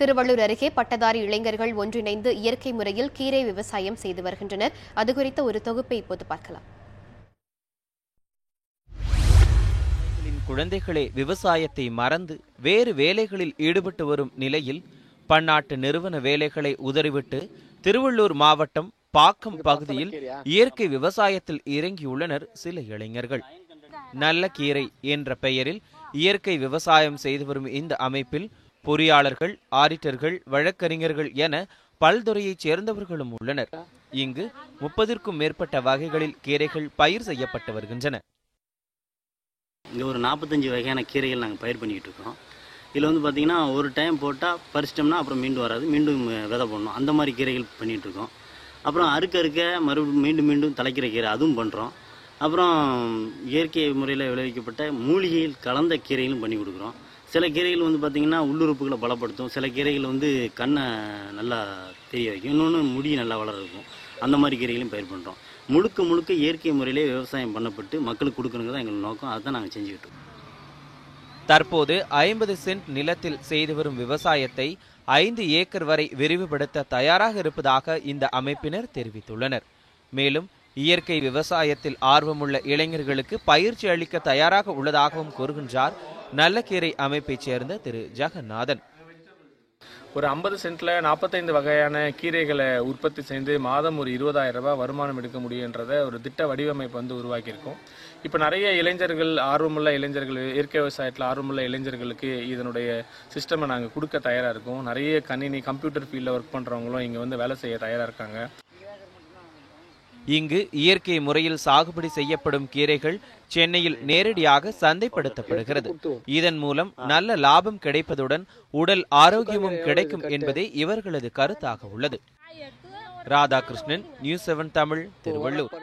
திருவள்ளூர் அருகே பட்டதாரி இளைஞர்கள் ஒன்றிணைந்து இயற்கை முறையில் கீரை விவசாயம் செய்து வருகின்றனர். அது குறித்த ஒரு தொகுப்பை இப்போது பார்க்கலாம். குழந்தைகளே விவசாயத்தை மறந்து வேறு வேலைகளில் ஈடுபட்டு வரும் நிலையில் பன்னாட்டு நிறுவன வேலைகளை உதறிவிட்டு திருவள்ளூர் மாவட்டம் பாக்கம் பகுதியில் இயற்கை விவசாயத்தில் இறங்கியுள்ளனர் சில இளைஞர்கள். நல்ல கீரை என்ற பெயரில் இயற்கை விவசாயம் செய்து வரும் இந்த அமைப்பில் பொறியாளர்கள், ஆடிட்டர்கள், வழக்கறிஞர்கள் என பல்துறையைச் சேர்ந்தவர்களும் உள்ளனர். இங்கு 30க்கும் மேற்பட்ட வகைகளில் கீரைகள் பயிர் செய்யப்பட்டு வருகின்றன. இங்கே ஒரு 45 வகையான கீரைகள் நாங்கள் பயிர் பண்ணிக்கிட்டு இருக்கோம். இதில் வந்து பார்த்திங்கன்னா ஒரு டைம் போட்டால் பறிச்சிட்டோம்னா அப்புறம் மீண்டும் வராது, மீண்டும் விதை போடணும். அந்த மாதிரி கீரைகள் பண்ணிகிட்டு இருக்கோம். அப்புறம் அறுக்க மீண்டும் மீண்டும் தலைக்கிற கீரை அதுவும் பண்ணுறோம். அப்புறம் இயற்கை முறையில் விளைவிக்கப்பட்ட மூலிகையில் கலந்த கீரைகளும் பண்ணி கொடுக்குறோம். சில கீரைகள் வந்து பார்த்திங்கன்னா உள்ளுறுப்புகளை பலப்படுத்தும். சில கீரைகள் வந்து கண்ணை நல்லா தெரிய வைக்கும். இன்னொன்று முடி நல்லா வளர இருக்கும். அந்த மாதிரி கீரைகளையும் பயிர் பண்ணுறோம். முழுக்க இயற்கை முறையிலே விவசாயம் பண்ணப்பட்டு மக்களுக்கு கொடுக்கணுங்க தான் எங்கள் நோக்கம். அதுதான் நாங்கள் செஞ்சுக்கிட்டு இருக்கோம். தற்போது 50 சென்ட் நிலத்தில் செய்து வரும் விவசாயத்தை 5 ஏக்கர் வரை விரிவுபடுத்த தயாராக இருப்பதாக இந்த அமைப்பினர் தெரிவித்துள்ளனர். மேலும் இயற்கை விவசாயத்தில் ஆர்வமுள்ள இளைஞர்களுக்கு பயிற்சி அளிக்க தயாராக உள்ளதாகவும் கூறுகின்றார் நல்லக்கீரை அமைப்பைச் சேர்ந்த திரு ஜெகநாதன். ஒரு 50 சென்ட்ல 45 வகையான கீரைகளை உற்பத்தி செய்து மாதம் ஒரு 20,000 ரூபாய் வருமானம் எடுக்க முடியுன்றத ஒரு திட்ட வடிவமைப்பு வந்து உருவாக்கியிருக்கோம். இப்போ நிறைய இளைஞர்கள், ஆர்வமுள்ள இளைஞர்கள், இயற்கை விவசாயத்தில் ஆர்வமுள்ள இளைஞர்களுக்கு இதனுடைய சிஸ்டமை நாங்கள் கொடுக்க தயாராக இருக்கோம். நிறைய கம்ப்யூட்டர் ஃபீல்டில் ஒர்க் பண்ணுறவங்களும் இங்கே வந்து வேலை செய்ய தயாராக இருக்காங்க. இங்கு இயற்கை முறையில் சாகுபடி செய்யப்படும் கீரைகள் சென்னையில் நேரடியாக சந்தைப்படுத்தப்படுகிறது. இதன் மூலம் நல்ல லாபம் கிடைப்பதுடன் உடல் ஆரோக்கியமும் கிடைக்கும் என்பதே இவர்களது கருத்தாக உள்ளது. ராதாகிருஷ்ணன், நியூஸ் 7 தமிழ், திருவள்ளூர்.